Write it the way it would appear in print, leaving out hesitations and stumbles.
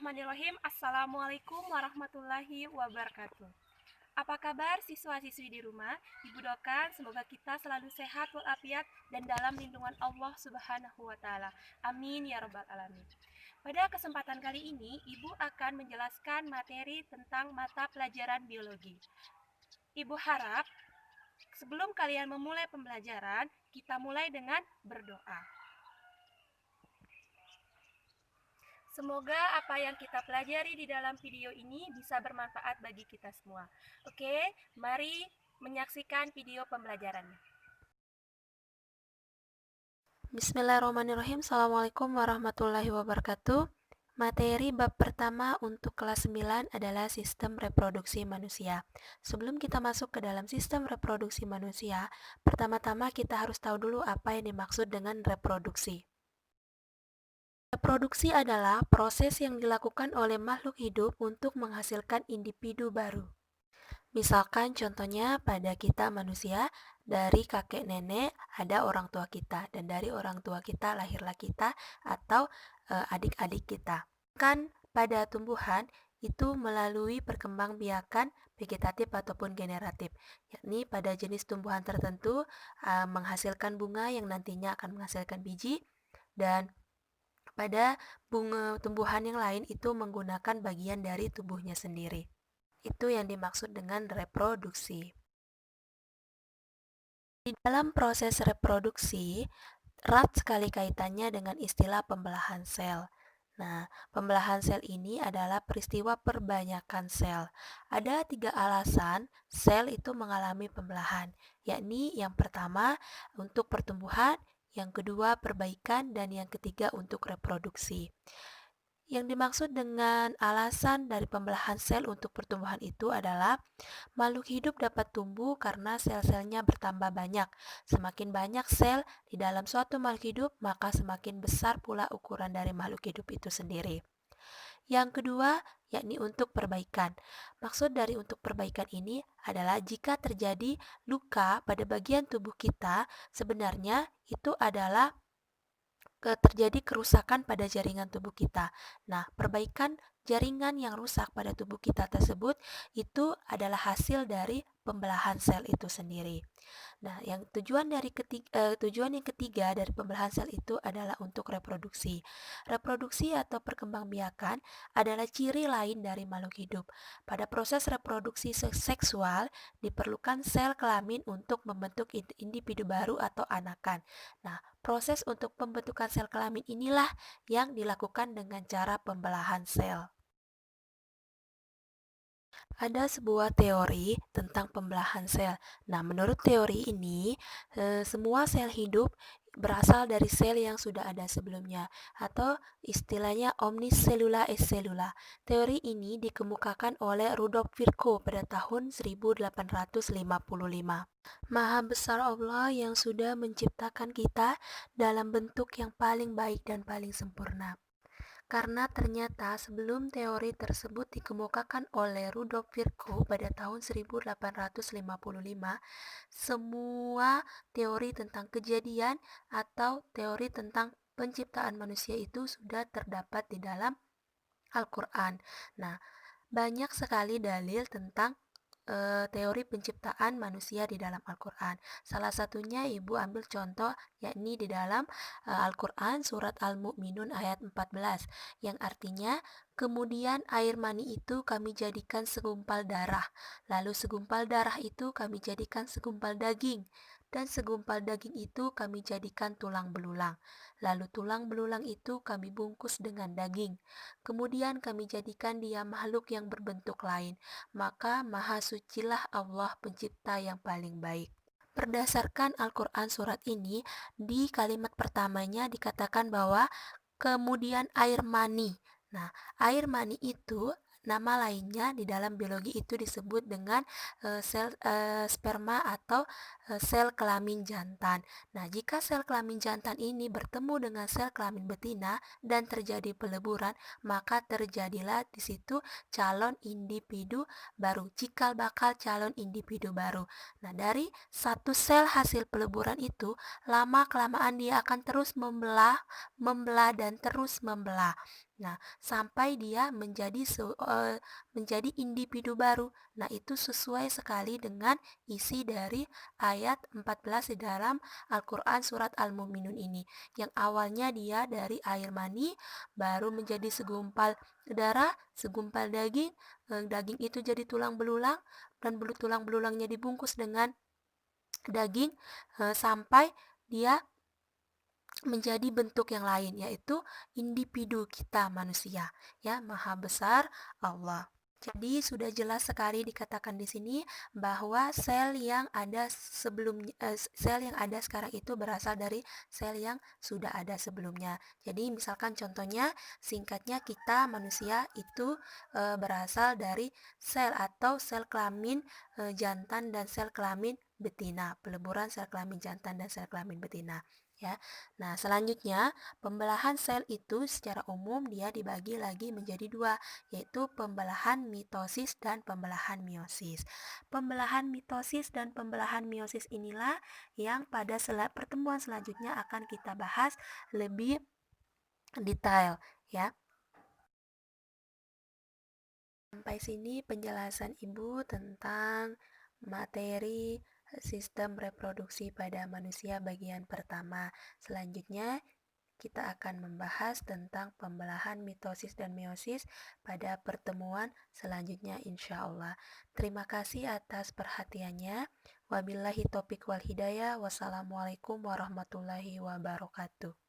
Bismillahirrahmanirrahim. Assalamualaikum warahmatullahi wabarakatuh. Apa kabar siswa-siswi di rumah? Ibu doakan semoga kita selalu sehat walafiat dan dalam lindungan Allah Subhanahu wa taala. Amin ya rabbal alamin. Pada kesempatan kali ini, Ibu akan menjelaskan materi tentang mata pelajaran biologi. Ibu harap sebelum kalian memulai pembelajaran, kita mulai dengan berdoa. Semoga apa yang kita pelajari di dalam video ini bisa bermanfaat bagi kita semua. Oke, mari menyaksikan video pembelajarannya. Bismillahirrahmanirrahim. Assalamualaikum warahmatullahi wabarakatuh. Materi bab pertama untuk kelas 9 adalah sistem reproduksi manusia. Sebelum kita masuk ke dalam sistem reproduksi manusia, pertama-tama kita harus tahu dulu apa yang dimaksud dengan reproduksi. Reproduksi adalah proses yang dilakukan oleh makhluk hidup untuk menghasilkan individu baru. Misalkan contohnya pada kita manusia, dari kakek nenek ada orang tua kita, dan dari orang tua kita lahirlah kita atau adik-adik kita. Kan pada tumbuhan itu melalui perkembangbiakan vegetatif ataupun generatif, yakni pada jenis tumbuhan tertentu menghasilkan bunga yang nantinya akan menghasilkan biji, dan pada bunga tumbuhan yang lain itu menggunakan bagian dari tubuhnya sendiri. Itu yang dimaksud dengan reproduksi. Di dalam proses reproduksi, erat sekali kaitannya dengan istilah pembelahan sel. Nah, pembelahan sel ini adalah peristiwa perbanyakan sel. Ada 3 alasan sel itu mengalami pembelahan, yakni yang pertama untuk pertumbuhan, yang kedua perbaikan, dan yang ketiga untuk reproduksi. Yang dimaksud dengan alasan dari pembelahan sel untuk pertumbuhan itu adalah makhluk hidup dapat tumbuh karena sel-selnya bertambah banyak. Semakin banyak sel di dalam suatu makhluk hidup, maka semakin besar pula ukuran dari makhluk hidup itu sendiri. Yang kedua, yakni untuk perbaikan. Maksud dari untuk perbaikan ini adalah jika terjadi luka pada bagian tubuh kita, sebenarnya itu adalah terjadi kerusakan pada jaringan tubuh kita. Nah, perbaikan jaringan yang rusak pada tubuh kita tersebut itu adalah hasil dari pembelahan sel itu sendiri. Nah, tujuan yang ketiga dari pembelahan sel itu adalah untuk reproduksi. Reproduksi atau perkembangbiakan adalah ciri lain dari makhluk hidup. Pada proses reproduksi seksual diperlukan sel kelamin untuk membentuk individu baru atau anakan. Nah, proses untuk pembentukan sel kelamin inilah yang dilakukan dengan cara pembelahan sel. Ada sebuah teori tentang pembelahan sel. Nah, menurut teori ini, semua sel hidup berasal dari sel yang sudah ada sebelumnya, atau istilahnya omniselula es selula. Teori ini dikemukakan oleh Rudolf Virchow pada tahun 1855. Maha besar Allah yang sudah menciptakan kita dalam bentuk yang paling baik dan paling sempurna. Karena ternyata sebelum teori tersebut dikemukakan oleh Rudolf Virchow pada tahun 1855, semua teori tentang kejadian atau teori tentang penciptaan manusia itu sudah terdapat di dalam Al-Quran. Nah, banyak sekali dalil tentang teori penciptaan manusia di dalam Al-Quran. Salah satunya ibu ambil contoh yakni di dalam Al-Quran surat Al-Mu'minun ayat 14 yang artinya kemudian air mani itu kami jadikan segumpal darah, lalu segumpal darah itu kami jadikan segumpal daging, dan segumpal daging itu kami jadikan tulang belulang, lalu tulang belulang itu kami bungkus dengan daging, kemudian kami jadikan dia makhluk yang berbentuk lain, maka maha sucilah Allah pencipta yang paling baik. Berdasarkan Al-Quran surat ini, di kalimat pertamanya dikatakan bahwa kemudian air mani. Nah, air mani itu nama lainnya di dalam biologi itu disebut dengan sel sperma atau sel kelamin jantan. Nah, jika sel kelamin jantan ini bertemu dengan sel kelamin betina dan terjadi peleburan, maka terjadilah di situ calon individu baru, cikal bakal calon individu baru. Nah, dari satu sel hasil peleburan itu, lama kelamaan dia akan terus membelah dan terus membelah. Nah, sampai dia menjadi individu baru. Nah, itu sesuai sekali dengan isi dari ayat 14 di dalam Al-Quran surat Al-Mu'minun ini. Yang awalnya dia dari air mani, baru menjadi segumpal darah, segumpal daging, daging itu jadi tulang belulang, dan tulang belulangnya dibungkus dengan daging, sampai dia menjadi bentuk yang lain, yaitu individu kita manusia, ya, maha besar Allah. Jadi sudah jelas sekali dikatakan di sini bahwa sel yang ada sel yang ada sekarang itu berasal dari sel yang sudah ada sebelumnya. Jadi misalkan contohnya, singkatnya, kita manusia itu berasal dari sel atau sel kelamin jantan dan sel kelamin betina, peleburan sel kelamin jantan dan sel kelamin betina, ya. Nah, selanjutnya pembelahan sel itu secara umum dia dibagi lagi menjadi dua, yaitu pembelahan mitosis dan pembelahan meiosis. Pembelahan mitosis dan pembelahan meiosis inilah yang pada pertemuan selanjutnya akan kita bahas lebih detail, ya. Sampai sini penjelasan Ibu tentang materi sistem reproduksi pada manusia bagian pertama. Selanjutnya kita akan membahas tentang pembelahan mitosis dan meiosis pada pertemuan selanjutnya insya Allah. Terima kasih atas perhatiannya. Wabillahi taufiq wal hidayah. Wassalamualaikum warahmatullahi wabarakatuh.